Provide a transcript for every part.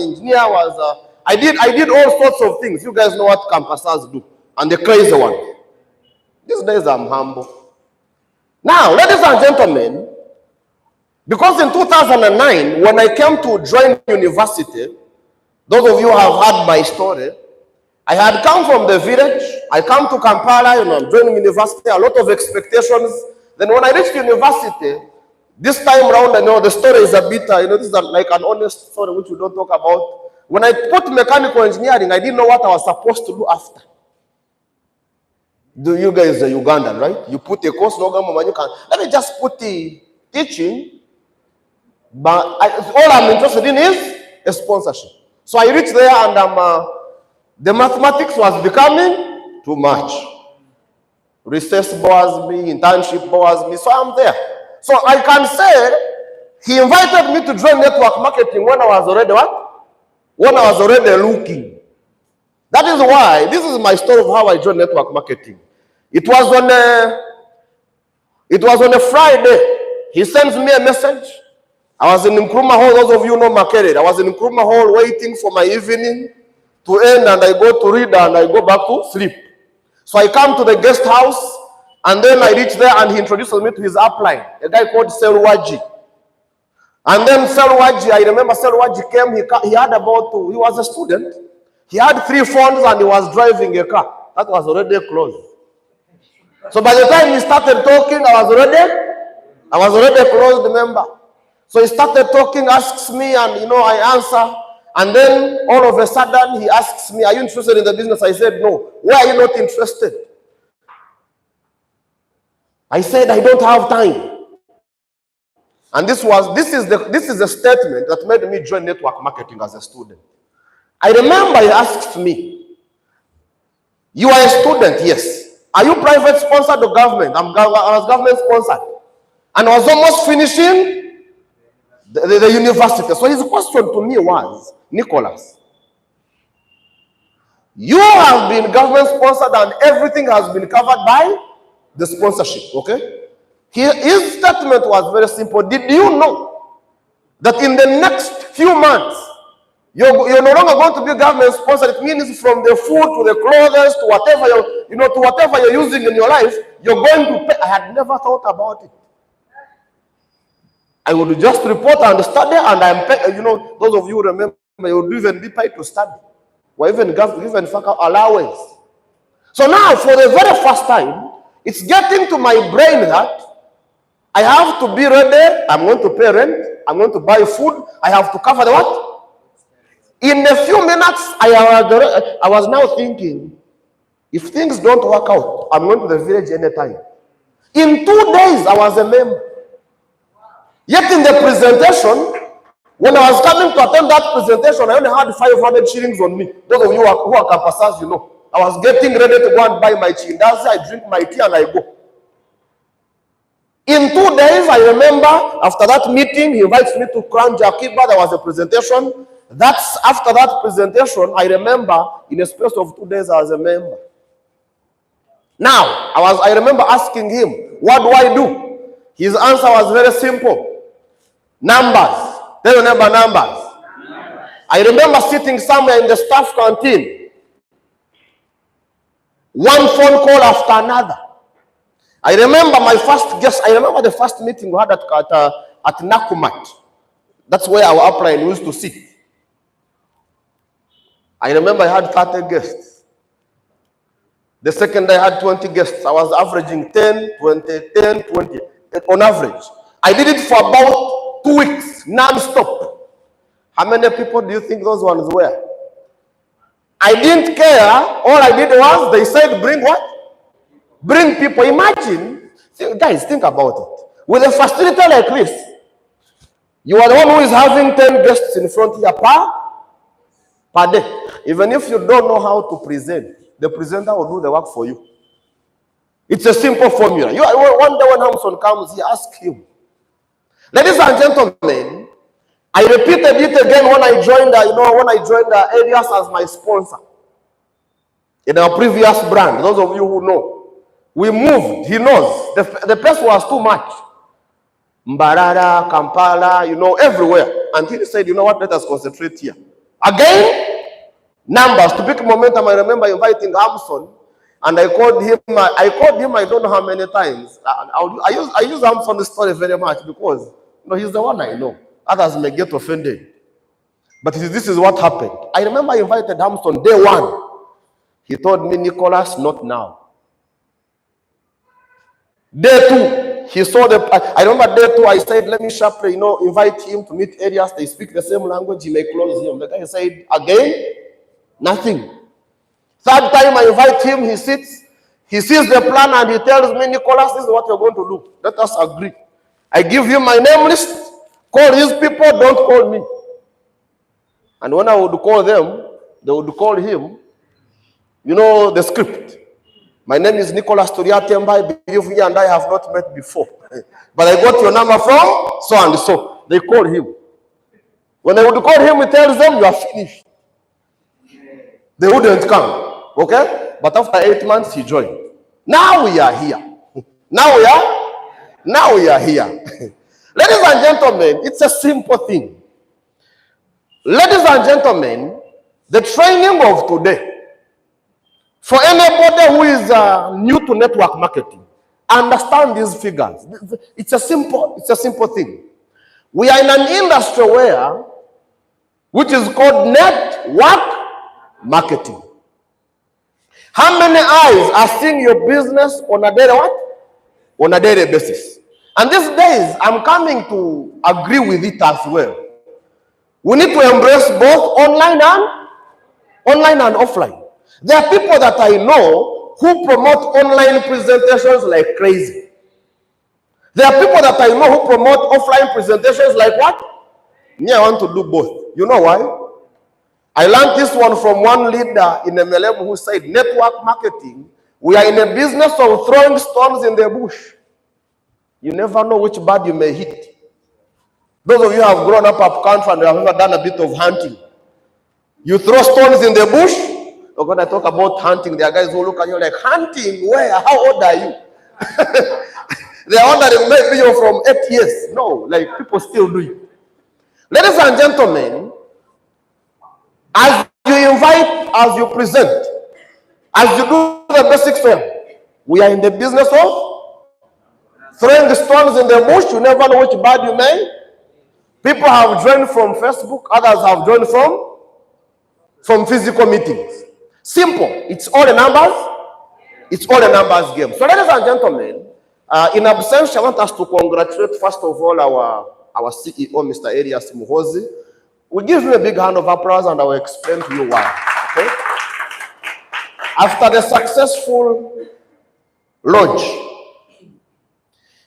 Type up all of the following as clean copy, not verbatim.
engineer, I did all sorts of things. You guys know what campusers do, and the crazy one. These days I'm humble. Now, ladies and gentlemen, because in 2009, when I came to join university, those of you who have heard my story, I had come from the village. I come to Kampala, I'm joining university, a lot of expectations. Then when I reached university, this time around, I know the story is a bit, this is like an honest story which we don't talk about. When I put mechanical engineering, I didn't know what I was supposed to do after. Do you guys are Ugandan, right? You put a course, let me just put the teaching, but all I'm interested in is a sponsorship. So I reached there and the mathematics was becoming too much. Research bores me, internship bores me, so I'm there. So I can say, he invited me to join network marketing when I was already what? When I was already looking. That is why, this is my story of how I joined network marketing. It was on a Friday. He sends me a message. I was in Nkrumah Hall, those of you know Makerere. I was in Nkrumah Hall waiting for my evening to end, and I go to read and I go back to sleep. So I come to the guest house, and then I reach there and he introduces me to his upline, a guy called Selwaji. And then Selwaji, I remember Selwaji came, he was a student. He had 3 phones and he was driving a car. That was already closed. So by the time he started talking, I was already a closed member. So he started talking, asks me, and I answer. And then all of a sudden he asks me, are you interested in the business? I said, no. Why are you not interested? I said, I don't have time. And this is a statement that made me join network marketing as a student. I remember he asked me, you are a student? Yes. Are you private sponsored or government? I was government sponsored. And I was almost finishing the university. So his question to me was, Nicholas, you have been government sponsored and everything has been covered by the sponsorship, okay? His statement was very simple. Did you know that in the next few months, you're no longer going to be government sponsored? It means from the food to the clothes to whatever you're using in your life, you're going to pay. I had never thought about it. I would just report and study, and I'm paying, those of you who remember, you would even be paid to study, or even given allowance. So now, for the very first time, it's getting to my brain that I have to be ready. I'm going to pay rent. I'm going to buy food. I have to cover the what? In a few minutes, I was now thinking, if things don't work out, I'm going to the village anytime. In 2 days, I was a member. Yet in the presentation, when I was coming to attend that presentation, I only had 500 shillings on me. Those of you who are campusers, I was getting ready to go and buy my chindazi. I drink my tea and I go. In 2 days, I remember, after that meeting, he invites me to Crown Jakiba. There was a presentation. After that presentation, I remember, in a space of 2 days, I was a member. Now, I remember asking him, what do I do? His answer was very simple. Numbers. Tell your neighbor, numbers. I remember sitting somewhere in the staff canteen. One phone call after another. I remember the first meeting we had at Nakumat. That's where our upline used to sit. I remember I had 30 guests. The second day I had 20 guests. I was averaging 10, 20, 10, 20 on average. I did it for about 2 weeks, non-stop. How many people do you think those ones were? I didn't care. All I did was, they said, bring what? Bring people. Imagine, guys, think about it. With a facility like this, you are the one who is having 10 guests in front here per day. Even if you don't know how to present, the presenter will do the work for you. It's a simple formula. One day when Hamson comes, he asks him. Ladies and gentlemen, I repeated it again when I joined Elias as my sponsor. In our previous brand, those of you who know, we moved. He knows. The place was too much. Mbarara, Kampala, everywhere. Until he said, let us concentrate here. Again, numbers. To pick momentum, I remember inviting Hamson, and I called him. I don't know how many times. I use Hamson's story very much because he's the one I know. Others may get offended, but this is what happened. I remember I invited Hamson day one. He told me, Nicholas, not now. Day two, he saw I remember day two, I said, let me sharply, invite him to meet areas. They speak the same language. He may close him. The guy said, again, nothing. Third time I invite him, he sits. He sees the plan and he tells me, Nicholas, this is what you're going to do. Let us agree. I give him my name list. Call these people, don't call me. And when I would call them, they would call him. The script. My name is Nicholas Turiatemba. I believe you and I have not met before. But I got your number from so and so. They call him. When they would call him, he tells them, you are finished. They wouldn't come. Okay? But after 8 months, he joined. Now we are here. Now we are here. Ladies and gentlemen, it's a simple thing. Ladies and gentlemen, the training of today, for anybody who is new to network marketing, understand these figures. It's a simple thing. We are in an industry which is called network marketing. How many eyes are seeing your business on a daily what? On a daily basis. And these days, I'm coming to agree with it as well. We need to embrace both online and offline. There are people that I know who promote online presentations like crazy. There are people that I know who promote offline presentations like what? Me, I want to do both. You know why? I learned this one from one leader in MLM who said, network marketing, we are in a business of throwing stones in the bush. You never know which bird you may hit. Those of you who have grown up country and have never done a bit of hunting. You throw stones in the bush. Or when I talk about hunting, there are guys who look at you like, hunting? Where? How old are you? They are ordering maybe you're from 8 years. No, like people still do it. Ladies and gentlemen, as you invite, as you present, as you do the basics well, we are in the business of throwing the stones in the bush. You never know which bird you may. People have joined from Facebook, others have joined from physical meetings. Simple. It's all the numbers. It's all the numbers game. So, ladies and gentlemen, in absentia, I want us to congratulate first of all our CEO, Mr. Elias Muhozi. We'll give him a big hand of applause and I will explain to you why. Okay? After the successful launch,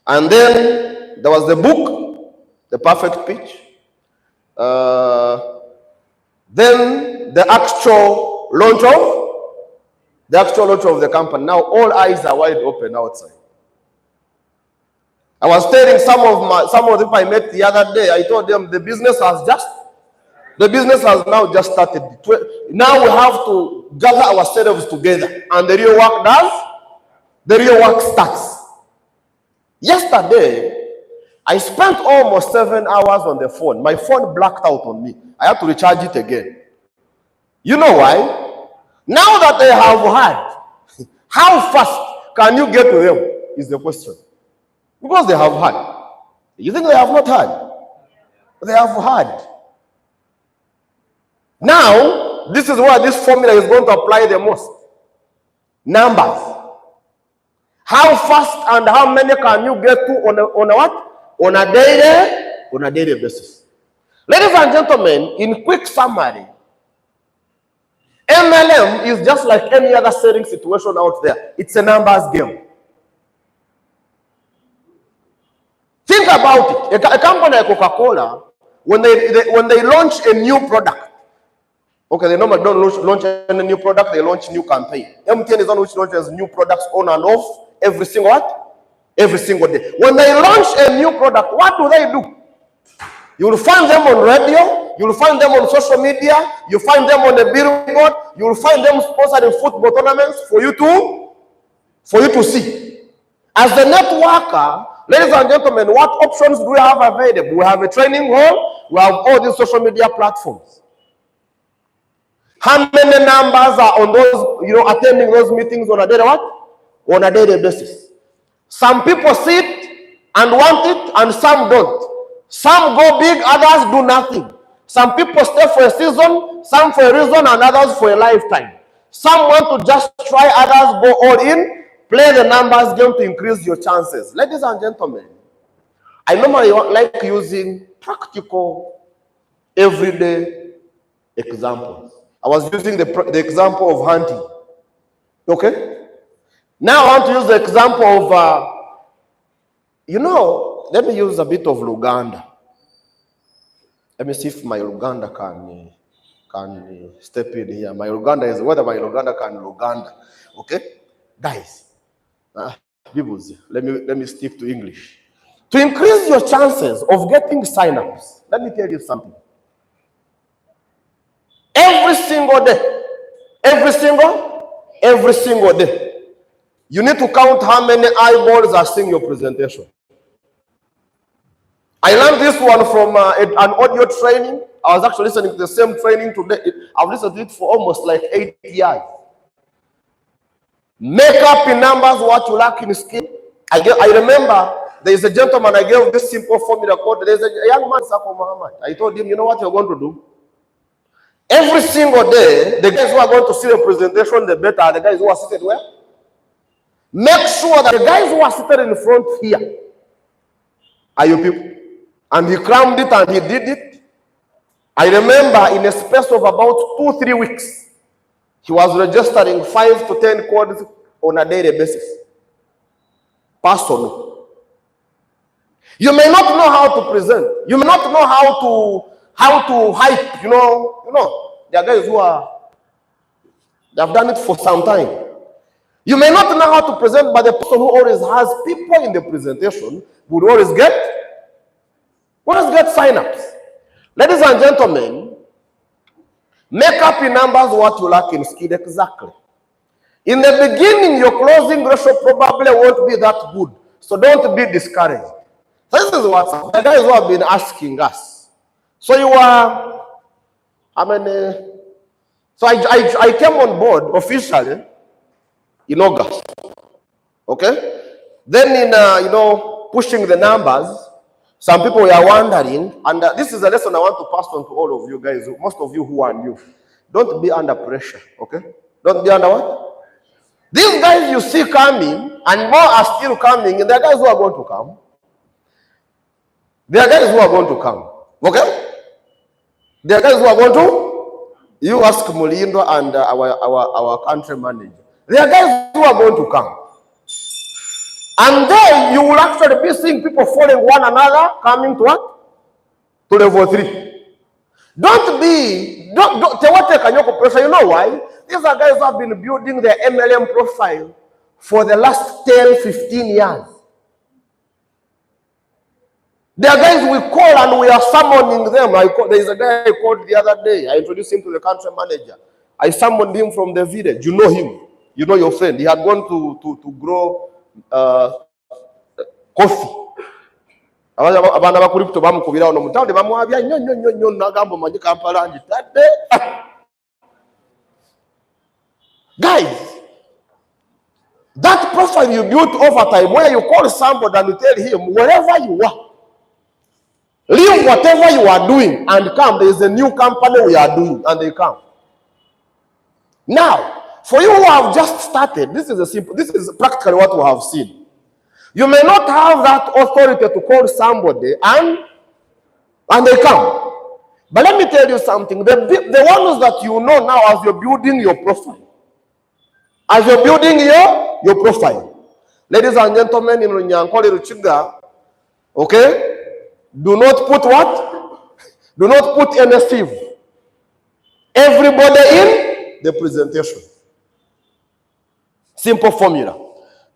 and then there was the book, The Perfect Pitch. Then the actual launch of the company. Now all eyes are wide open outside. I was telling some of them I met the other day, I told them the business has now just started. Now we have to gather ourselves together and the real work starts. Yesterday, I spent almost 7 hours on the phone. My phone blacked out on me. I had to recharge it again. You know why? Now that they have had, how fast can you get to them is the question. Because they have had. You think they have not had? They have had. Now, this is where this formula is going to apply the most. Numbers. How fast and how many can you get to on a what? On a daily basis. Ladies and gentlemen, in quick summary, MLM is just like any other selling situation out there. It's a numbers game. Think about it. A company like Coca-Cola, when they launch a new product, okay, they normally don't launch any new product, they launch new campaign. MTN is one which launches new products on and off every single day. When they launch a new product, what do? You will find them on radio, you will find them on social media, you find them on the billboard, you will find them sponsored in football tournaments for you to see. As a networker, ladies and gentlemen, what options do we have available? We have a training hall, we have all these social media platforms. How many numbers are on those, attending those meetings on a daily what? On a daily basis. Some people sit and want it, and some don't. Some go big, others do nothing. Some people stay for a season, some for a reason, and others for a lifetime. Some want to just try, others go all in. Play the numbers game to increase your chances. Ladies and gentlemen, I normally like using practical, everyday examples. I was using the example of hunting. Okay? Now I want to use the example of, let me use a bit of Luganda. Let me see if my Luganda can step in here. My Luganda is whether my Luganda can Luganda. Okay? Guys, let me stick to English. To increase your chances of getting sign-ups, let me tell you something. Every single day, every single day, you need to count how many eyeballs are seeing your presentation. I learned this one from an audio training. I was actually listening to the same training today. I've listened to it for almost like 8 years. Make up in numbers what you lack in skill. I remember there is a gentleman, I gave this simple formula called, there's a young man, Sako Muhammad. I told him, you know what you're going to do? Every single day, the guys who are going to see the presentation, the better are the guys who are seated where? Make sure that the guys who are seated in front here are your people. And he crammed it and he did it. I remember in a space of about 2-3 weeks, he was registering 5 to 10 codes on a daily basis. Personal. You may not know how to present. You may not know how to hype. There are guys they have done it for some time. You may not know how to present, but the person who always has people in the presentation would always get sign-ups. Ladies and gentlemen, make up in numbers what you lack in skill exactly. In the beginning, your closing ratio probably won't be that good, so don't be discouraged. This is what the guys who have been asking us. So I came on board officially in August. Okay? Then in, pushing the numbers, some people were wondering, and this is a lesson I want to pass on to all of you guys, most of you who are new. Don't be under pressure, okay? Don't be under what? These guys you see coming, and more are still coming, and there are guys who are going to come. There are guys who are going to come, okay? There are guys who are going to, you ask Mulindo and our country manager. There are guys who are going to come. And then you will actually be seeing people following one another, coming to what? To level 3. Don't take pressure. You know why? These are guys who have been building their MLM profile for the last 10, 15 years. There are guys we call and we are summoning them. There is a guy I called the other day. I introduced him to the country manager. I summoned him from the village. You know him. You know your friend. He had gone to grow coffee. Abana bakuri kuto bamukubira ono mutande bamwabya nnyo nagambo manje Kampala njitadde. Guys, that profile you built over time, where you call somebody and you tell him, wherever you are, leave whatever you are doing and come. There is a new company we are doing, and they come. Now, for you who have just started, this is practically what we have seen. You may not have that authority to call somebody and they come. But let me tell you something. The ones that you know now as you're building your profile. As you're building your profile. Ladies and gentlemen, in Nyankole Ruchiga, okay? Do not put what? Do not put any sieve. Everybody in the presentation. Simple formula.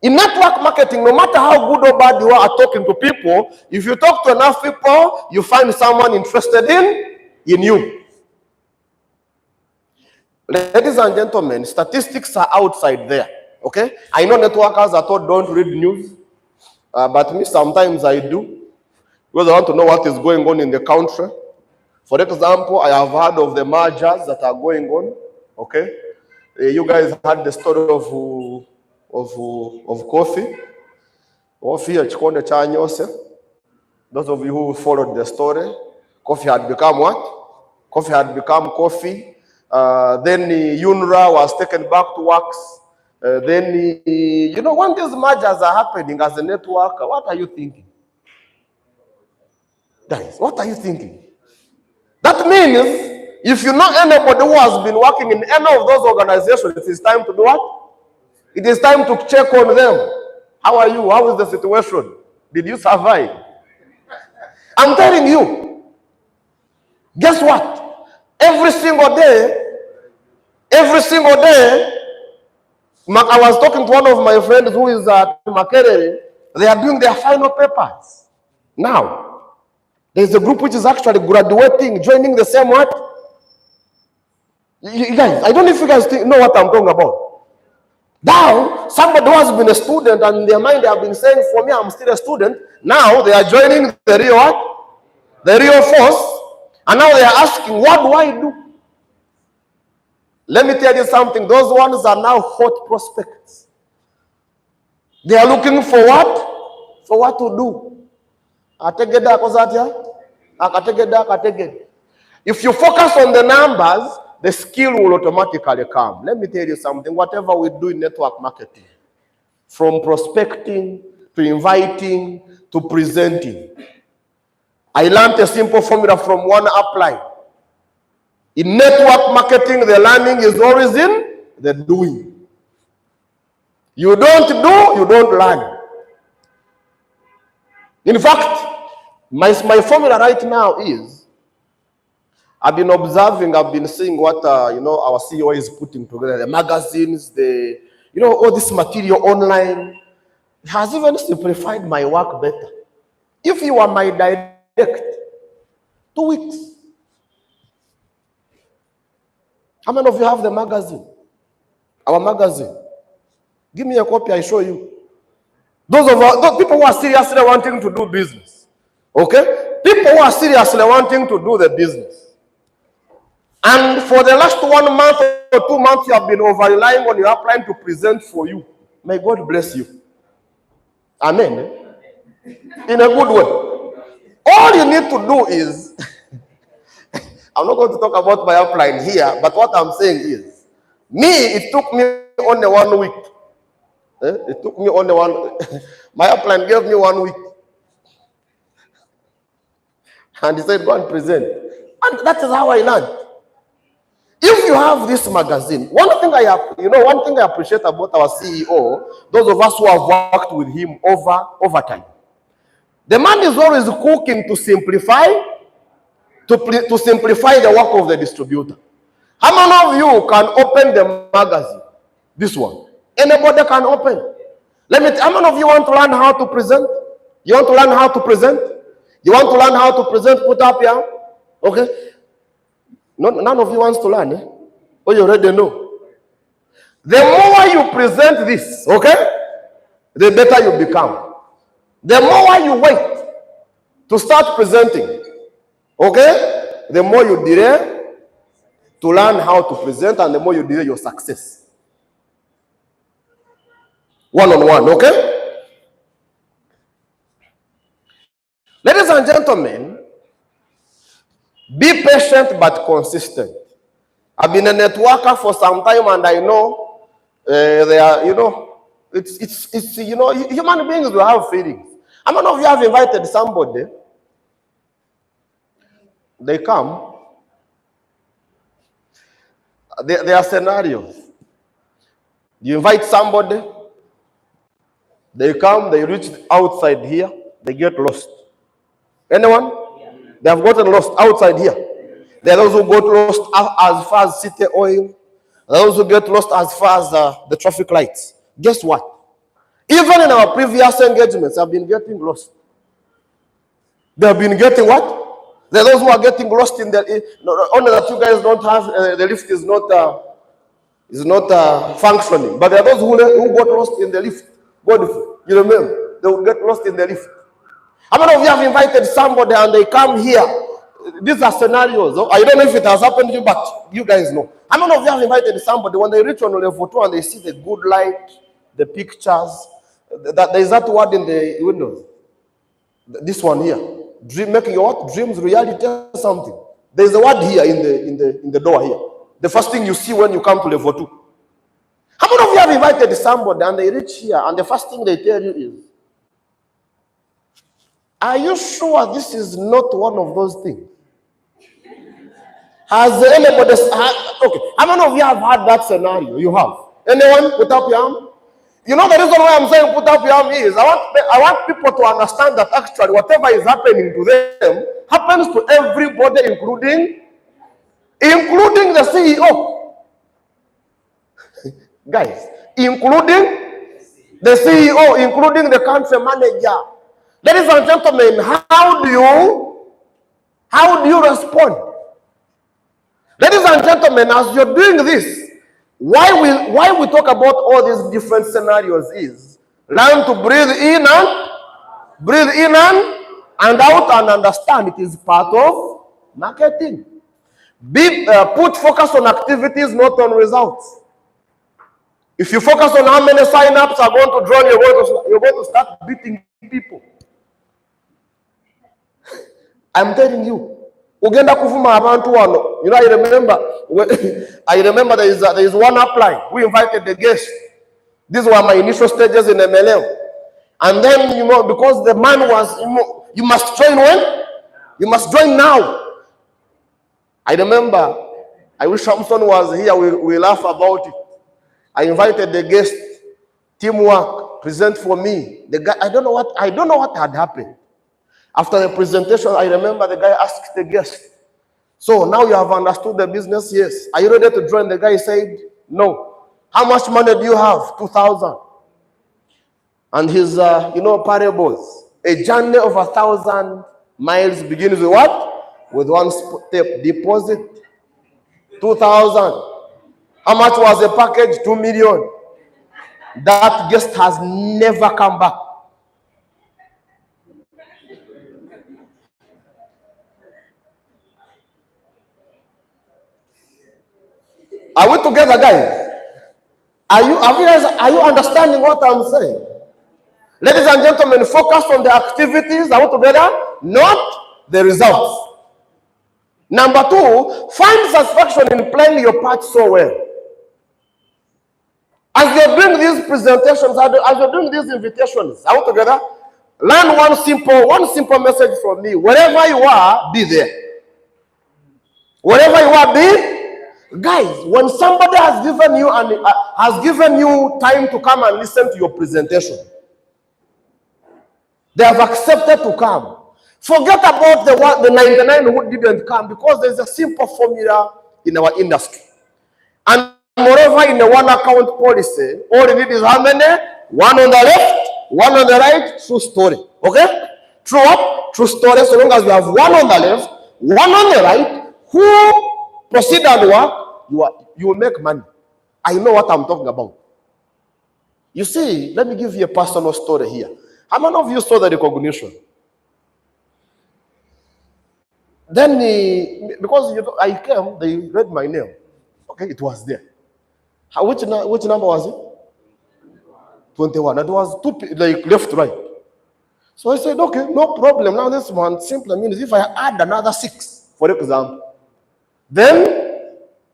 In network marketing, no matter how good or bad you are at talking to people, if you talk to enough people, you find someone interested in you. Ladies and gentlemen, statistics are outside there. Okay? I know networkers are told don't read news, but me sometimes I do, because I want to know what is going on in the country. For example, I have heard of the mergers that are going on. Okay? You guys had the story of coffee. Coffee, Chikonde Chanyose. Those of you who followed the story, coffee had become what? Coffee had become coffee. Then UNRWA was taken back to works. Then, you know, when these mergers are happening as a network, what are you thinking? Guys, what are you thinking? That means, if you know anybody who has been working in any of those organizations, it is time to do what? It is time to check on them. How are you? How is the situation? Did you survive? I'm telling you, guess what? Every single day, I was talking to one of my friends who is at Makerere. They are doing their final papers. Now, there's a group which is actually graduating, joining the same what? You guys, I don't know if you guys know what I'm talking about. Now, somebody who has been a student and in their mind they have been saying, for me, I'm still a student. Now they are joining the real what? The real force. And now they are asking, what do I do? Let me tell you something. Those ones are now hot prospects. They are looking for what? For what to do. If you focus on the numbers, the skill will automatically come. Let me tell you something. Whatever we do in network marketing, from prospecting to inviting to presenting, I learned a simple formula from one upline. In network marketing, the learning is always in the doing. You don't do, you don't learn. In fact, my formula right now is, I've been observing, I've been seeing what our CEO is putting together, the magazines, all this material online. It has even simplified my work better. If you are my direct, 2 weeks. How many of you have the magazine? Our magazine. Give me a copy, I show you. Those people who are seriously wanting to do business. Okay? People who are seriously wanting to do the business. And for the last 1 month or 2 months, you have been over-relying on your upline to present for you. May God bless you. Amen. In a good way. All you need to do is, I'm not going to talk about my upline here, but what I'm saying is, it took me only 1 week. It took me only my upline gave me 1 week. And he said, go and present. And that is how I learned. If you have this magazine, one thing I appreciate about our CEO, those of us who have worked with him over time, the man is always cooking to simplify the work of the distributor. How many of you can open the magazine? This one. Anybody can open. How many of you want to learn how to present? You want to learn how to present? You want to learn how to present? Put up here. Okay. None of you wants to learn, eh? Oh, you already know. The more you present this, okay, the better you become. The more you wait to start presenting, okay, the more you delay to learn how to present, and the more you delay your success. One-on-one, okay? Ladies and gentlemen, be patient but consistent. I've been a networker for some time, and I know human beings will have feelings. How many of you have invited somebody? They come. There are scenarios. You invite somebody, they come, they reach outside here, they get lost. Anyone? They have gotten lost outside here. There are those who got lost as far as city oil. There are those who get lost as far as the traffic lights. Guess what? Even in our previous engagements, I've been getting lost. They have been getting what? There are those who are getting lost in the... Only that you guys don't have... the lift is not functioning. But there are those who got lost in the lift. You remember? They will get lost in the lift. How many of you have invited somebody and they come here? these are scenarios. I don't know if it has happened to you, but you guys know. How many of you have invited somebody when they reach on level 2 and they see the good light, the pictures, there is that word in the windows. This one here. Making your what? Dreams reality or something. There is a word here in the door here. The first thing you see when you come to level 2. How many of you have invited somebody and they reach here and the first thing they tell you is, are you sure this is not one of those things? Has anybody, okay, how many of you have had that scenario? You have. Anyone put up your hand? You know the reason why I'm saying put up your hand is, I want people to understand that actually whatever is happening to them happens to everybody, including the CEO. Guys, including the CEO, including the country manager. Ladies and gentlemen, how do you respond? Ladies and gentlemen, as you're doing this, why we talk about all these different scenarios is learn to breathe in and out and understand it is part of marketing. Put focus on activities, not on results. If you focus on how many sign-ups are going to draw, you're going to start beating people. I'm telling you. Ugenda kuvuma abantu wano. You know, I remember there is one upline who invited the guest. These were my initial stages in MLM. And then, you know, because the man was, you must join when? You must join now. I remember, I wish Samson was here, we laugh about it. I invited the guest, teamwork, present for me. The guy, I don't know what had happened. After the presentation, I remember the guy asked the guest, so now you have understood the business? Yes. Are you ready to join? The guy said, no. How much money do you have? 2,000. And his, parables. A journey of 1,000 miles begins with what? With one step. Deposit 2,000. How much was the package? 2 million. That guest has never come back. Are we together, guys? Are you understanding what I'm saying? Ladies and gentlemen, focus on the activities. Are we together? Not the results. Number 2, find satisfaction in playing your part so well. As you're doing these presentations, as you're doing these invitations, are we together? Learn one simple message from me. Wherever you are, be there. Wherever you are, be. Guys, when somebody has given you time to come and listen to your presentation, they have accepted to come. Forget about the 99 who didn't come, because there's a simple formula in our industry. And moreover, in the one account policy, all you need is how many? One on the left, one on the right, true story. Okay? True what? True story. So long as you have one on the left, one on the right, who proceed and work, you will make money. I know what I'm talking about. You see, let me give you a personal story here. How many of you saw the recognition? Then, because I came, they read my name. Okay, it was there. Which number was it? 21. It was 2, like left, right. So I said, okay, no problem. Now this one simply means if I add another 6, for example, then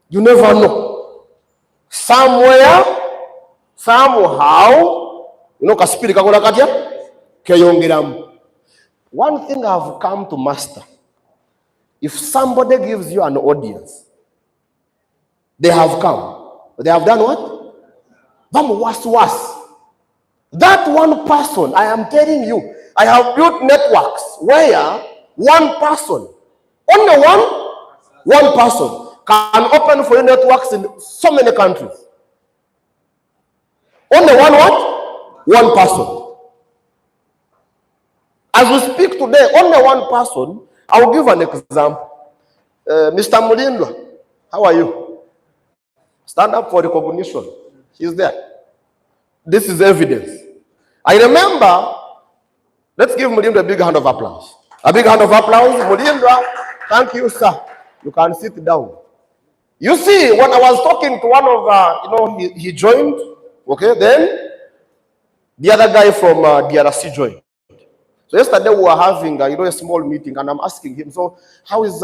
you never know. Somewhere, somehow, kasipiri kakola katya, keyongeramu. One thing I've come to master: if somebody gives you an audience, they have come. They have done what? That one person, I am telling you, I have built networks where one person, only one person can open for you networks in so many countries. Only one person. As we speak today, only one person. I will give an example. Mr. Mulindwa, how are you? Stand up for recognition. He's there. This is evidence. I remember, let's give Mulindwa a big hand of applause. A big hand of applause. Mulindwa Thank you, sir. You can sit down. You see, when I was talking to one of, he joined, okay, then the other guy from DRC joined. So yesterday we were having, a small meeting, and I'm asking him, so how is,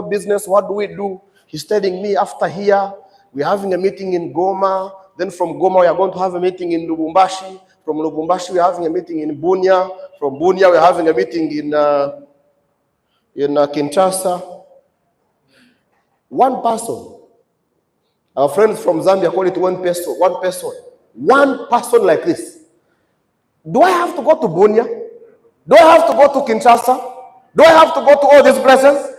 business? What do we do? He's telling me after here, we're having a meeting in Goma. Then from Goma, we are going to have a meeting in Lubumbashi. From Lubumbashi, we're having a meeting in Bunia. From Bunia, we're having a meeting in Kinshasa. One person. Our friends from Zambia call it one person. One person. One person like this. Do I have to go to Bunia? Do I have to go to Kinshasa? Do I have to go to all these places?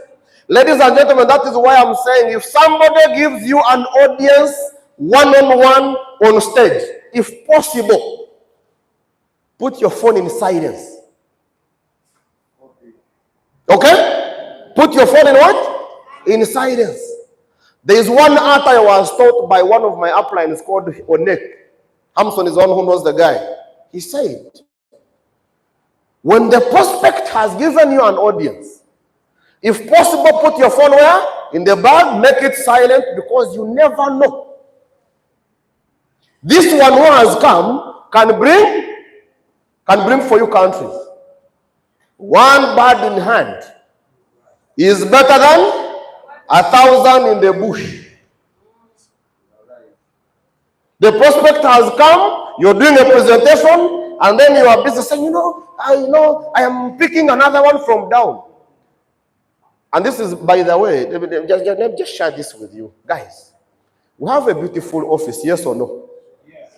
Ladies and gentlemen, that is why I'm saying if somebody gives you an audience one-on-one on stage, if possible, put your phone in silence. Okay? Put your phone in what? In silence. There is one art I was taught by one of my uplines called Onek. Hamson is one who knows the guy. He said, when the prospect has given you an audience, if possible, put your phone where? In the bag, make it silent, because you never know. This one who has come can bring for you countries. One bird in hand is better than 1,000 in the bush. The prospect has come, you're doing a presentation, and then you are busy saying, I am picking another one from down. And this is, by the way, let me just share this with you. Guys, we have a beautiful office, yes or no? Yes.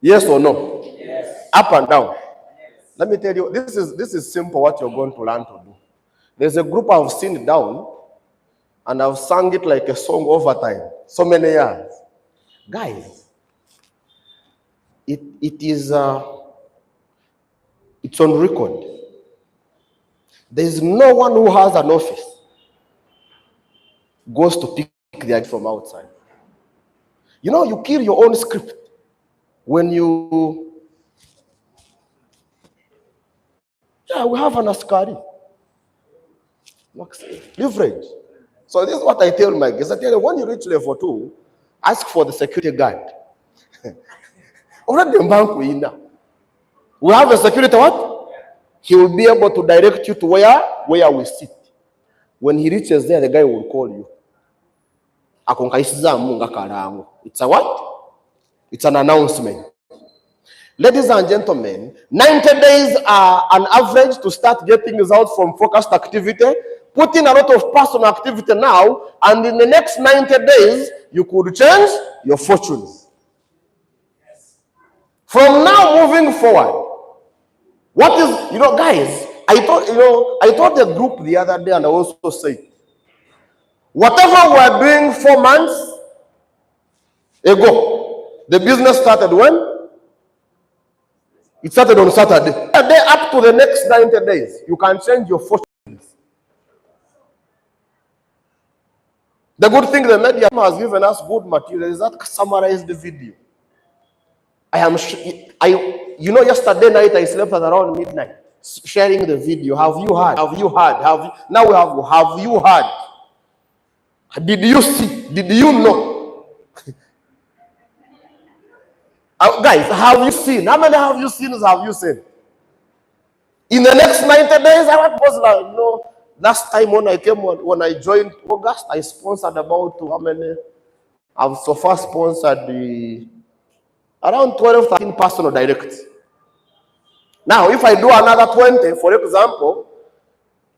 Yes or no? Yes. Up and down. Yes. Let me tell you, this is simple what you're going to learn to do. There's a group I've seen down, and I've sung it like a song over time, so many years. Guys, it's on record. There's no one who has an office goes to pick the idea from outside. You kill your own script when you. Yeah, we have an askari. Leverage. So this is what I tell my guests. I tell them, when you reach level 2, ask for the security guard. Already in bank we have a security what? He will be able to direct you to where we sit. When he reaches there, the guy will call you. It's a what? It's an announcement. Ladies and gentlemen, 90 days are an average to start getting results from focused activity. Put in a lot of personal activity now, and in the next 90 days, you could change your fortunes. From now moving forward, what is, guys, I told the group the other day, and I also said, whatever we are doing 4 months ago, the business started when? It started on Saturday. A day up to the next 90 days, you can change your fortunes. The good thing the media has given us good material is that summarize the video. Yesterday night I slept at around midnight, sharing the video. Have you heard? Have you heard? Now we have you heard? Did you see? Did you know? Guys, have you seen? How many have you seen? Have you seen? In the next 90 days, I was like, last time when I joined August, I sponsored about how many? I've so far sponsored around 12, 13 personal directs. Now, if I do another 20, for example,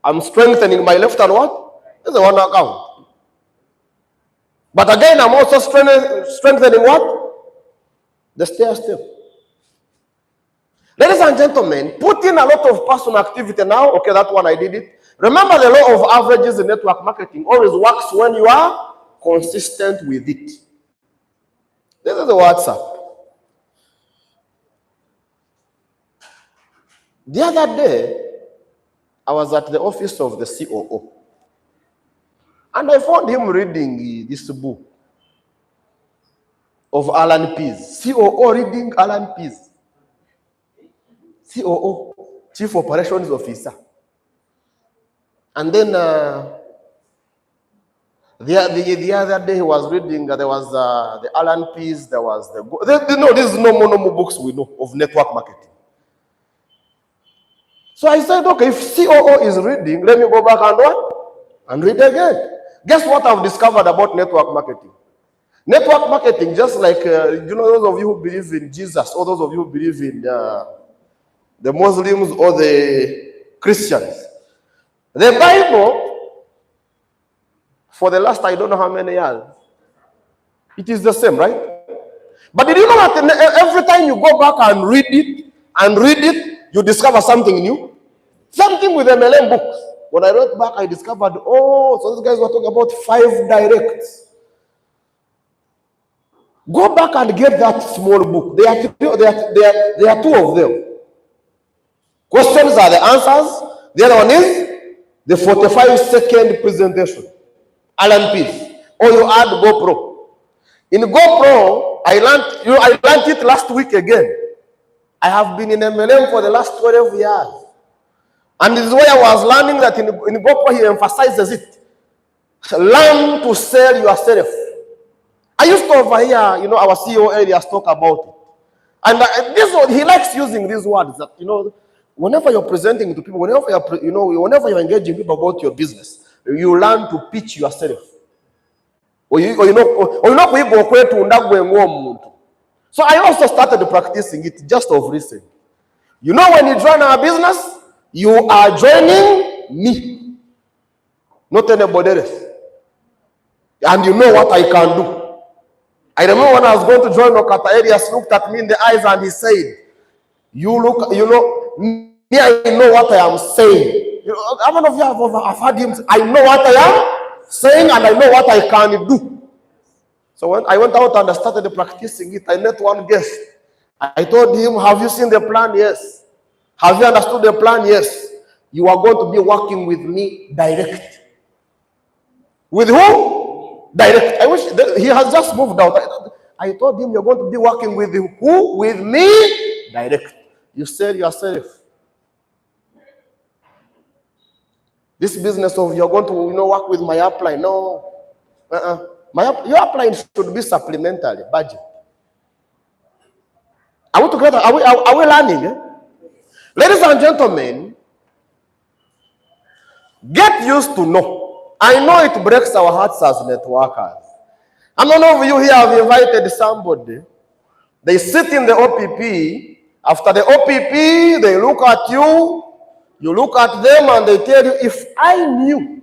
I'm strengthening my left hand what? This is one account. But again, I'm also strengthening what? The stair step. Ladies and gentlemen, put in a lot of personal activity now. Okay, that one I did it. Remember, the law of averages in network marketing always works when you are consistent with it. This is the WhatsApp. The other day, I was at the office of the COO, and I found him reading this book of Alan Pease. COO reading Alan Pease. COO, Chief Operations Officer. And then the other day he was reading, there was the Alan Pease, there was this is no books we know of network marketing. So I said, okay, if COO is reading, let me go back and what? And read again. Guess what I've discovered about network marketing? Network marketing, just like, those of you who believe in Jesus, or those of you who believe in the Muslims or the Christians. The Bible, for the last I don't know how many years, it is the same, right? But did you know that every time you go back and read it, you discover something new? Same thing with MLM books. When I wrote back, I discovered, so these guys were talking about 5 directs. Go back and get that small book. There are 2 of them. Questions are the answers. The other one is the 45-second presentation. Alan Pease. Or you add GoPro. In GoPro, I learned it last week again. I have been in MLM for the last 12 years. And this is where I was learning that in GoPro, he emphasizes it. Learn to sell yourself. I used to overhear, our CEO Elias talk about it. And he likes using these words that, whenever you're presenting to people, whenever you're engaging people about your business, you learn to pitch yourself. So I also started practicing it just of recent. When you join our business, you are joining me, not anybody else. And you know what I can do. I remember when I was going to join OQATA, Elias looked at me in the eyes and he said, me, I know what I am saying. How many of you have heard him say, I know what I am saying and I know what I can do. So when I went out and I started practicing it, I met one guest. I told him, have you seen the plan? Yes. Have you understood the plan? Yes. You are going to be working with me direct. With who? Direct. I wish he has just moved out. I told him, you're going to be working with who? With me? Direct. You said yourself. This business of you're going to work with my upline. No. Your upline should be supplementary budget. Are we learning? Eh? Ladies and gentlemen, get used to know. I know it breaks our hearts as networkers. How many of you here have invited somebody? They sit in the OPP. After the OPP, they look at you. You look at them and they tell you, if I knew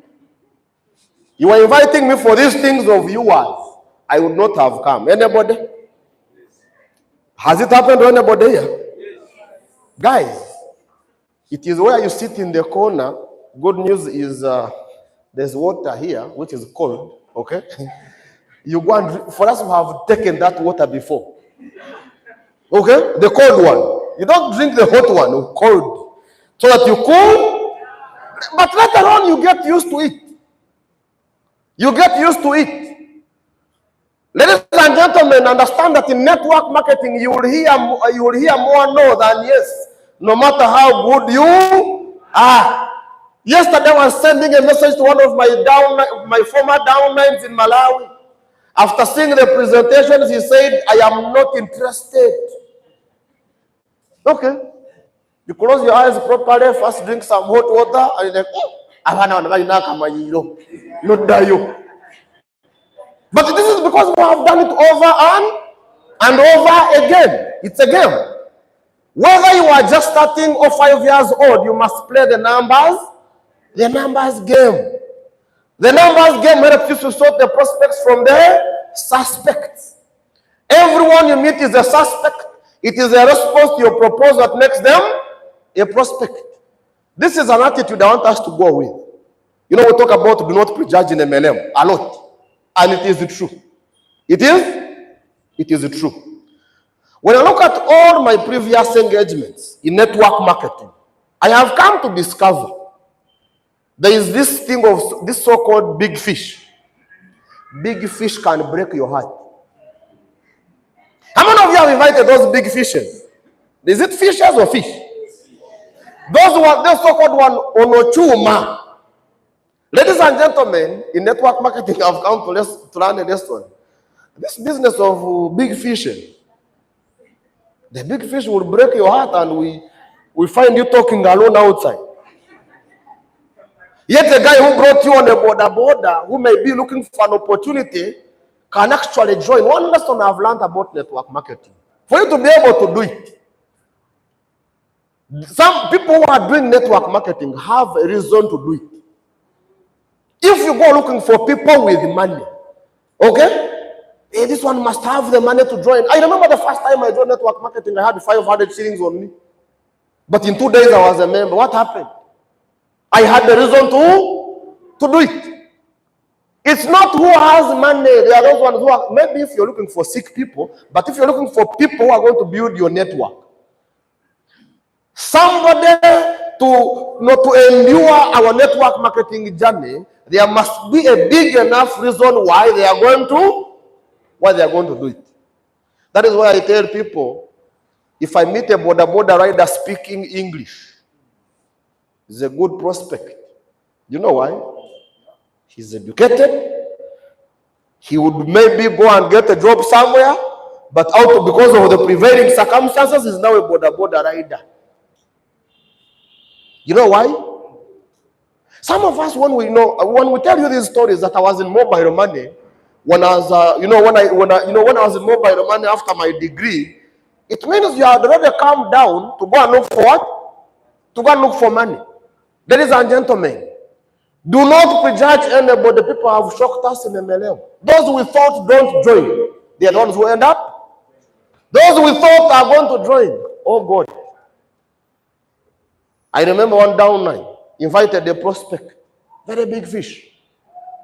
you were inviting me for these things of yours, I would not have come. Anybody? Has it happened to anybody here? Guys, it is where you sit in the corner. Good news is there's water here, which is cold, okay? You go and, for us who have taken that water before, okay? The cold one. You don't drink the hot one, cold, so that you cool, but later on you get used to it. You get used to it. Ladies and gentlemen, understand that in network marketing, you will hear more no than yes, no matter how good you are. Yesterday, I was sending a message to one of my former downlines in Malawi. After seeing the presentations, he said, I am not interested. Okay. You close your eyes properly, first drink some hot water, and you're like, not die. But this is because we have done it over and over again. It's a game. Whether you are just starting or 5 years old, you must play the numbers game. The numbers game helps you to sort the prospects from the suspects. Everyone you meet is a suspect. It is a response to your proposal that makes them a prospect. This is an attitude I want us to go with. We talk about do not prejudge in MLM a lot. And it is true. It is true. When I look at all my previous engagements in network marketing, I have come to discover there is this thing of this so-called big fish. Big fish can break your heart. How many of you have invited those big fishes? Is it fishes or fish? Those so-called one onochuma. Ladies and gentlemen, in network marketing, I've come to learn a lesson. This business of big fishing, the big fish will break your heart and we find you talking alone outside. Yet the guy who brought you on a border, who may be looking for an opportunity, can actually join. One lesson I've learned about network marketing. For you to be able to do it, some people who are doing network marketing have a reason to do it. If you go looking for people with money, okay, this one must have the money to join. I remember the first time I joined network marketing, I had 500 shillings on me. But in 2 days, I was a member. What happened? I had the reason to do it. It's not who has money. There are those ones who are, maybe if you're looking for sick people, but if you're looking for people who are going to build your network, somebody to endure our network marketing journey, there must be a big enough reason why they are going to do it. That is why I tell people, if I meet a border rider speaking English, it's a good prospect. You know why? He's educated. He would maybe go and get a job somewhere, but because of the prevailing circumstances, he's now a border rider. You know why? Some of us, when we tell you these stories that I was in mobile money, when I was, when I was in mobile money after my degree, it means you had already come down to go and look for what? To go and look for money. Ladies and gentlemen, do not prejudge anybody. People have shocked us in MLM. Those we thought don't join, they are the ones who end up. Those we thought are going to join, oh God. I remember one down line, invited a prospect, very big fish,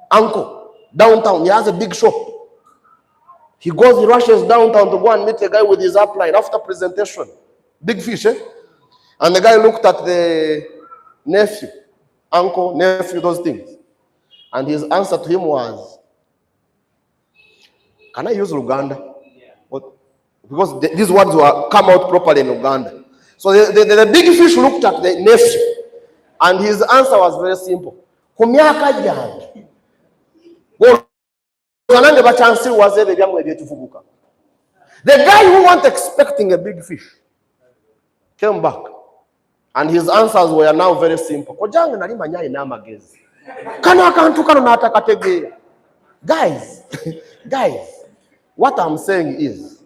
uncle, downtown. He has a big shop. He rushes downtown to go and meet a guy with his upline after presentation. Big fish, eh? And the guy looked at the nephew, uncle, nephew, those things. And his answer to him was, can I use Uganda? Because these words will come out properly in Uganda. So the big fish looked at the nephew, and his answer was very simple. The guy who wasn't expecting a big fish came back, and his answers were now very simple. Guys, what I'm saying is,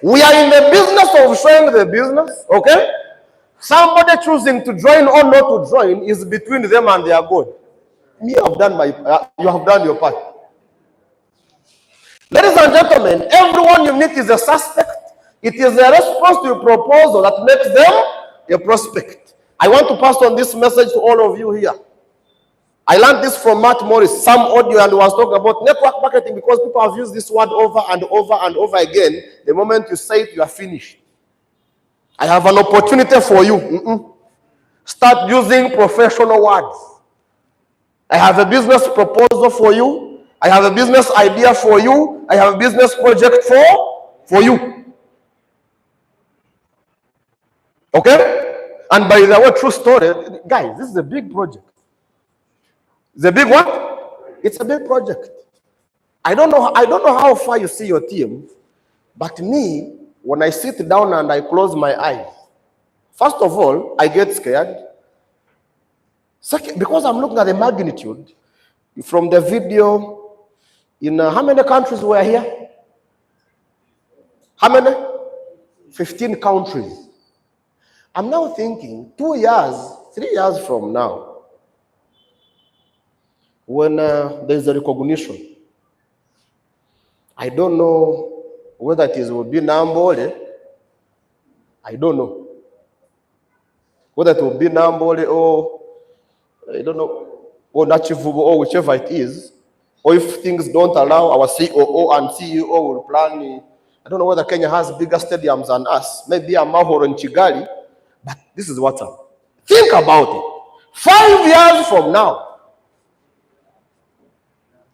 we are in the business of showing the business, okay? Somebody choosing to join or not to join is between them and their God. You have done your part. Ladies and gentlemen, everyone you meet is a suspect. It is a response to a proposal that makes them a prospect. I want to pass on this message to all of you here. I learned this from Matt Morris, some audio, and was talking about network marketing because people have used this word over and over and over again. The moment you say it, you are finished. I have an opportunity for you. Start using professional words. I have a business proposal for you. I have a business idea for you. I have a business project for you. Okay? And by the way, true story, guys, this is a big project. It's a big what? It's a big project. I don't know how far you see your team, but me, when I sit down and I close my eyes, first of all, I get scared. Second, because I'm looking at the magnitude from the video. In how many countries were here? How many? 15 countries. I'm now thinking 2 years, 3 years from now, when there's a recognition, I don't know whether it will be Nambole. I don't know whether it will be Nambole or I don't know, or Nachivubo or whichever it is, or if things don't allow, our COO and CEO will plan. I don't know whether Kenya has bigger stadiums than us. Maybe Amahoro and Chigali, but this is what's up. Think about it. 5 years from now,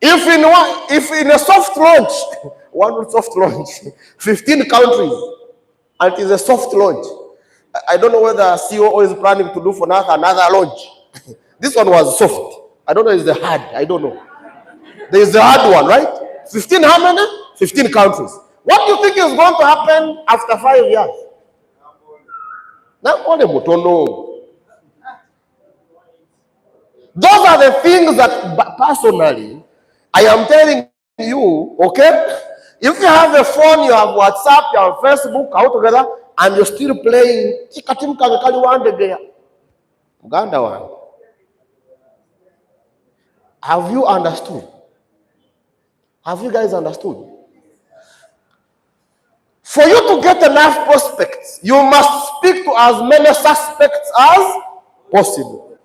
if in a soft launch, one soft launch, 15 countries, and it is a soft launch, I don't know whether COO is planning to do for another launch. This one was soft. I don't know, it's the hard. I don't know. There is the hard one, right? 15 how many? 15 countries. What do you think is going to happen after 5 years? Those are the things that personally I am telling you, okay? If you have a phone, you have WhatsApp, you have Facebook, all together, and you're still playing Uganda one. Have you understood? Have you guys understood? For you to get enough prospects, you must speak to as many suspects as possible.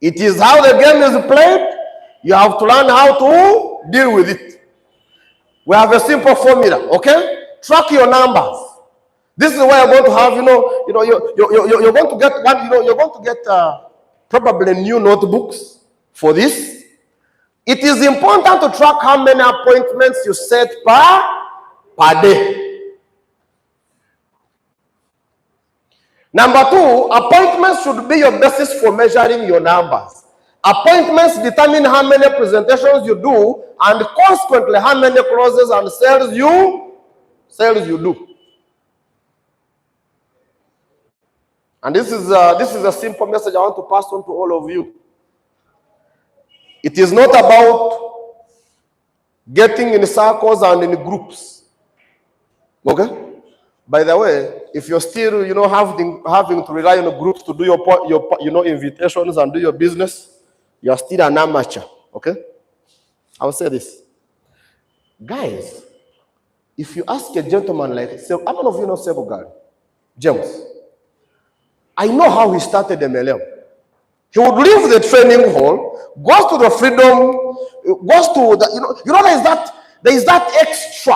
It is how the game is played. You have to learn how to deal with it. We have a simple formula, okay? Track your numbers. This is where you're going to have, you're going to get one, you're going to get probably new notebooks for this. It is important to track how many appointments you set per day. Number two, appointments should be your basis for measuring your numbers. Appointments determine how many presentations you do and consequently how many closes and sales you do. And this is a simple message I want to pass on to all of you. It is not about getting in circles and in groups. Okay? By the way, if you're still, having to rely on groups to do your invitations and do your business, you are still an amateur. Okay? I will say this. Guys, if you ask a gentleman like, how many of you know Sebogal? James. I know how he started MLM. He would leave the training hall, goes to the freedom, goes to the, there is that extra.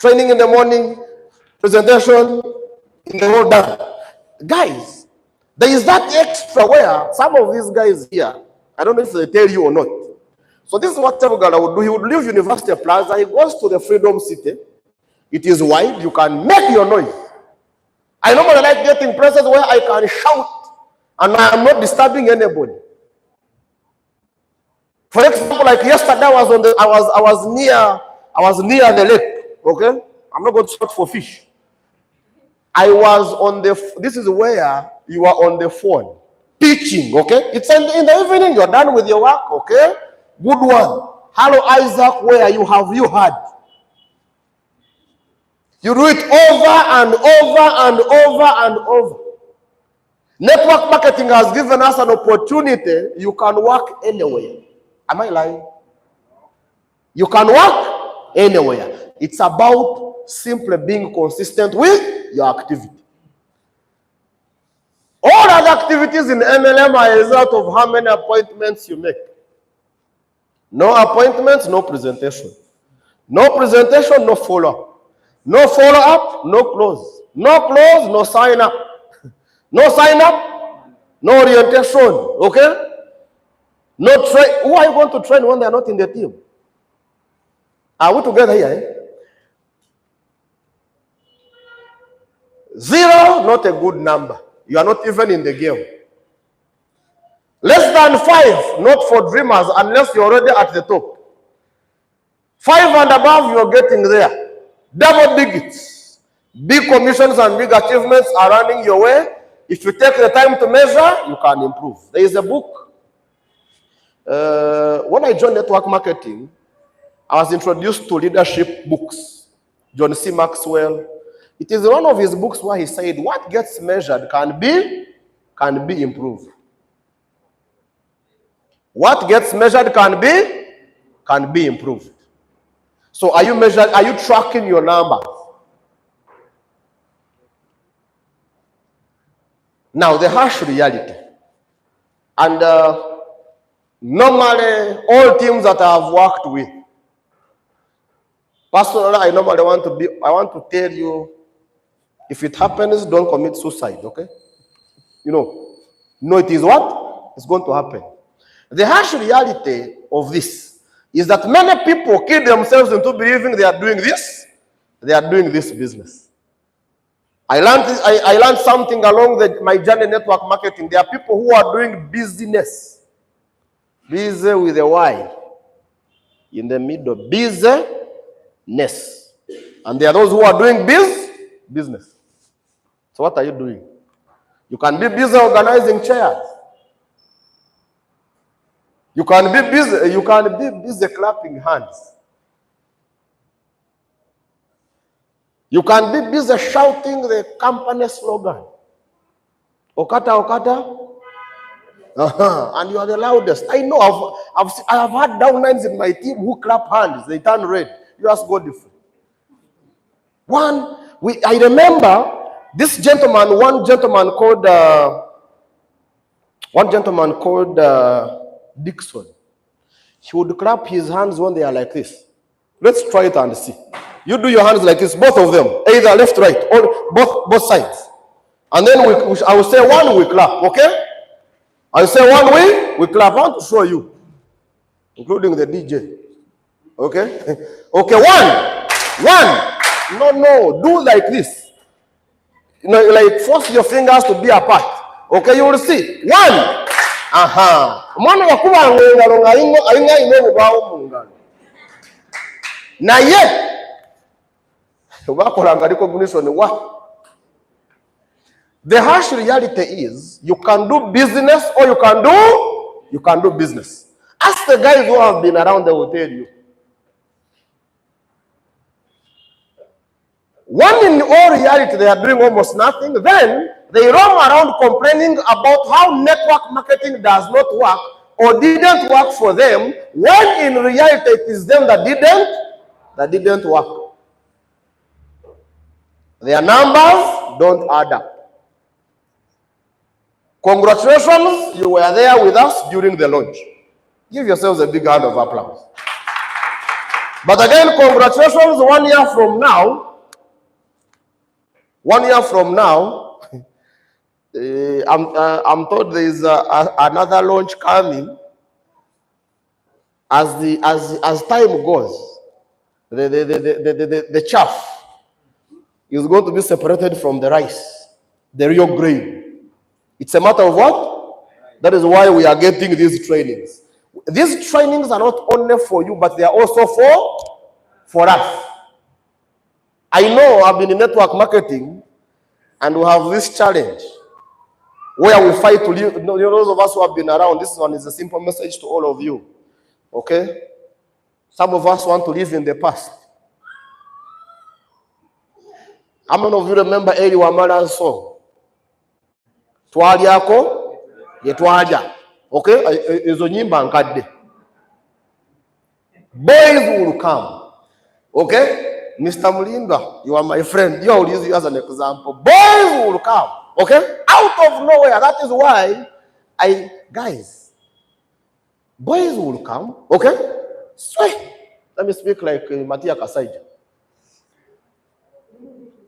Training in the morning, presentation in the whole day. Guys, there is that extra where some of these guys here, I don't know if they tell you or not. So this is what Sebogal would do. He would leave University Plaza, he goes to the Freedom City. It is wide, you can make your noise. I normally like getting places where I can shout and I am not disturbing anybody. For example, like yesterday, I was near the lake. Okay, I'm not going to shout for fish. I was on this is where you are on the phone, pitching. Okay, it's in the evening. You're done with your work. Okay, good one. Hello, Isaac. Where have you heard? You do it over and over and over and over. Network marketing has given us an opportunity. You can work anywhere. Am I lying? You can work anywhere. It's about simply being consistent with your activity. All other activities in MLM are a result of how many appointments you make. No appointments, no presentation. No presentation, no follow-up. No follow-up, no close. No close, no sign-up. No sign-up, no orientation. Okay? No train. Who are you going to train when they are not in the team? Are we together here? Eh? 0, not a good number. You are not even in the game. Less than 5, not for dreamers, unless you're already at the top. 5 and above, you're getting there. Double digits. Big commissions and big achievements are running your way. If you take the time to measure, you can improve. There is a book. When I joined network marketing, I was introduced to leadership books. John C. Maxwell. It is one of his books where he said, what gets measured can be improved. What gets measured can be improved. So are you tracking your numbers? Now the harsh reality. And normally all teams that I have worked with, personally, I want to tell you, if it happens, don't commit suicide, okay? No, it is what? It's going to happen. The harsh reality of this is that many people kill themselves into believing they are doing this business. I learned something along my journey in network marketing. There are people who are doing business. Busy with a Y. In the middle. Business. And there are those who are doing business. So what are you doing? You can be busy organizing chairs. You can be busy clapping hands. You can be busy shouting the company slogan. OQATA, OQATA. And you are the loudest. I know I have had downlines in my team who clap hands. They turn red. You ask God if. I remember this gentleman, one gentleman called Dixon. He would clap his hands when they are like this. Let's try it and see. You do your hands like this, both of them, either left, right, or both sides. And then I will say one, we clap, okay? I say one way, we clap. I want to show you, including the DJ. Okay? Okay, one. No, do like this. You know, like force your fingers to be apart. Okay, you will see. One. Mwana wakuba ngengalo ayinga ino bawo mungalo. Na ye. Ubakola ngaliko recognition wa. The harsh reality is you can do business or you can do business. Ask the guys who have been around, they will tell you. When in all reality they are doing almost nothing, then they roam around complaining about how network marketing does not work or didn't work for them, when in reality it is them that didn't work. Their numbers don't add up. Congratulations, you were there with us during the launch. Give yourselves a big round of applause. But again, congratulations, 1 year from now, I'm told there is another launch coming. As time goes, the chaff is going to be separated from the rice, the real grain. It's a matter of what? That is why we are getting these trainings. These trainings are not only for you, but they are also for us. I know I've been in network marketing, and we have this challenge where we fight to live. Those of us who have been around, this one is a simple message to all of you. Okay? Some of us want to live in the past. How many of you remember Eli Wamala's song? Twalyako yetwalya. Okay? Ezo nyimba nkadde. Boys will come. Okay? Mr. Mulinda, you are my friend. You will use you as an example. Boys will come. Okay? Out of nowhere. That is why guys, boys will come. Okay? Sweet. Let me speak like Matia Kasaija.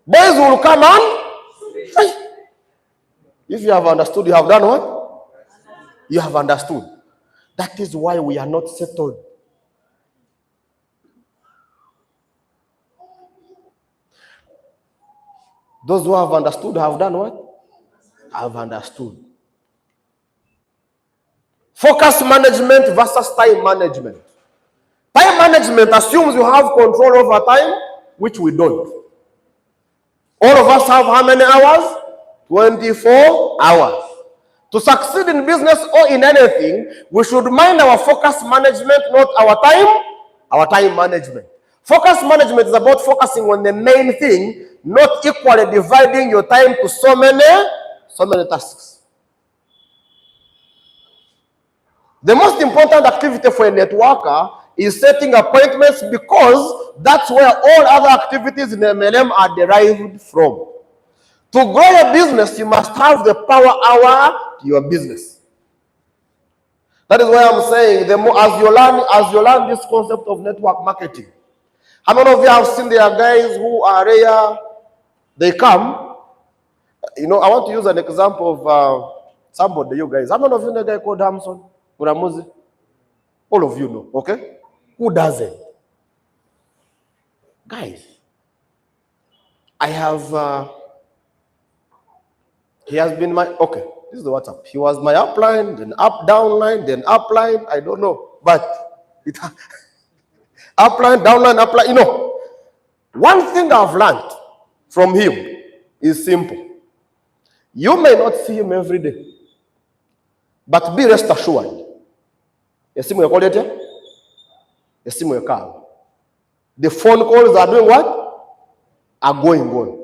Boys will come on. If you have understood, you have done what? You have understood. That is why we are not settled. Those who have understood have done what? Have understood. Focus management versus time management. Time management assumes you have control over time, which we don't. All of us have how many hours? 24 hours. To succeed in business or in anything, we should mind our focus management, not our time management. Focus management is about focusing on the main thing, not equally dividing your time to so many tasks. The most important activity for a networker is setting appointments, because that's where all other activities in MLM are derived from. To grow your business, you must have the power hour to your business. That is why I'm saying, the more as you learn this concept of network marketing. How many of you have seen there are guys who are rare? They come. You know, I want to use an example of somebody, you guys. How many of you know a guy called Hamson Uramuzi? All of you know, okay? Who doesn't? Guys, I have He has been my, okay, this is the WhatsApp. He was my upline, then up, downline, then upline, I don't know. But it upline, downline, upline, you know. One thing I've learned from him is simple. You may not see him every day, but be rest assured. Esimu yakolete, esimu yakao. The phone calls are doing what? Are going on.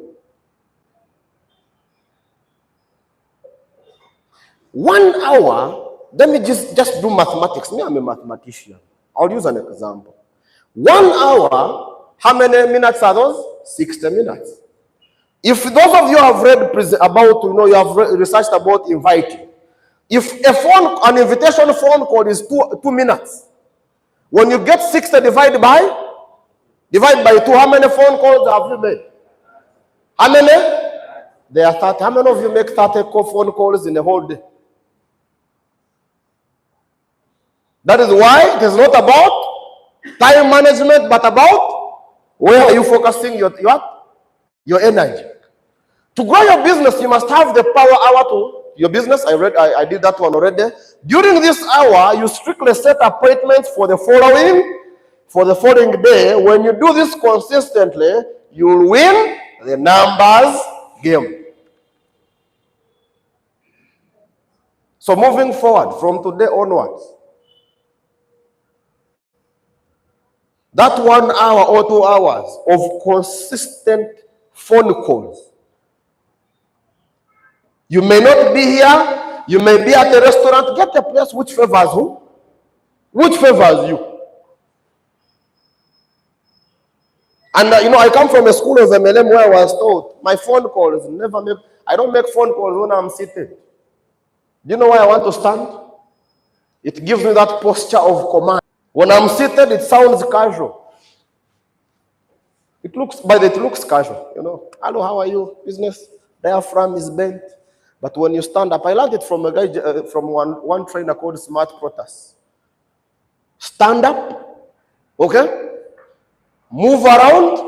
1 hour, let me just do mathematics. Me, I'm a mathematician. I'll use an example. 1 hour, how many minutes are those? 60 minutes. If those of you have read about, you have researched about inviting, if an invitation phone call is 2 minutes, when you get 60 divided by 2, how many phone calls have you made? How many? There are 30. How many of you make 30 phone calls in a whole day? That is why it is not about time management, but about where are you focusing your energy. To grow your business, you must have the power hour to your business. I did that one already. During this hour, you strictly set appointments for the following day. When you do this consistently, you will win the numbers game. So moving forward from today onwards, that 1 hour or 2 hours of consistent phone calls. You may not be here, you may be at a restaurant. Get a place which favors who? Which favors you. And I come from a school of MLM where I was told my phone calls I don't make phone calls when I'm seated. Do you know why I want to stand? It gives me that posture of command. When I'm seated, it sounds casual. It looks casual, Hello, how are you? Business diaphragm is bent. But when you stand up, I learned it from a guy, from one trainer called Smart Protas. Stand up, okay? Move around.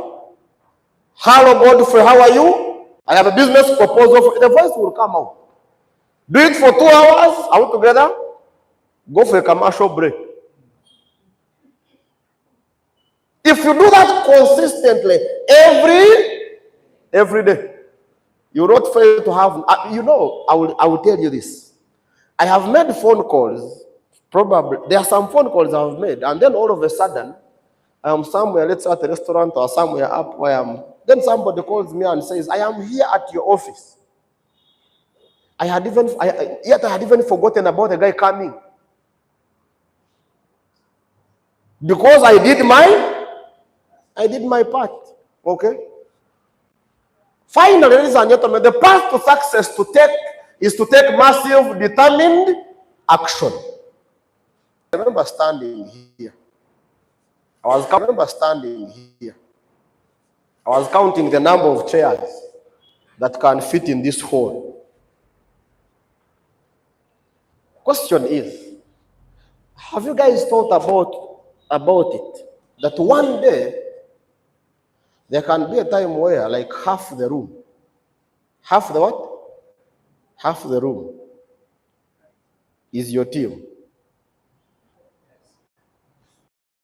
Hello, Godfrey, how are you? I have a business proposal. The voice will come out. Do it for 2 hours. Are we together? Go for a commercial break. If you do that consistently every day, you will not fail to have. I will tell you this. I have made phone calls. Probably there are some phone calls I have made, and then all of a sudden, I am somewhere, let's say at a restaurant or somewhere up where I am. Then somebody calls me and says, "I am here at your office." I had even forgotten about the guy coming, because I did my part. Okay. Finally, ladies and gentlemen, the path to success is to take massive, determined action. I remember standing here. I was counting the number of chairs that can fit in this hall. Question is, have you guys thought about it? That one day, there can be a time where like half the room is your team.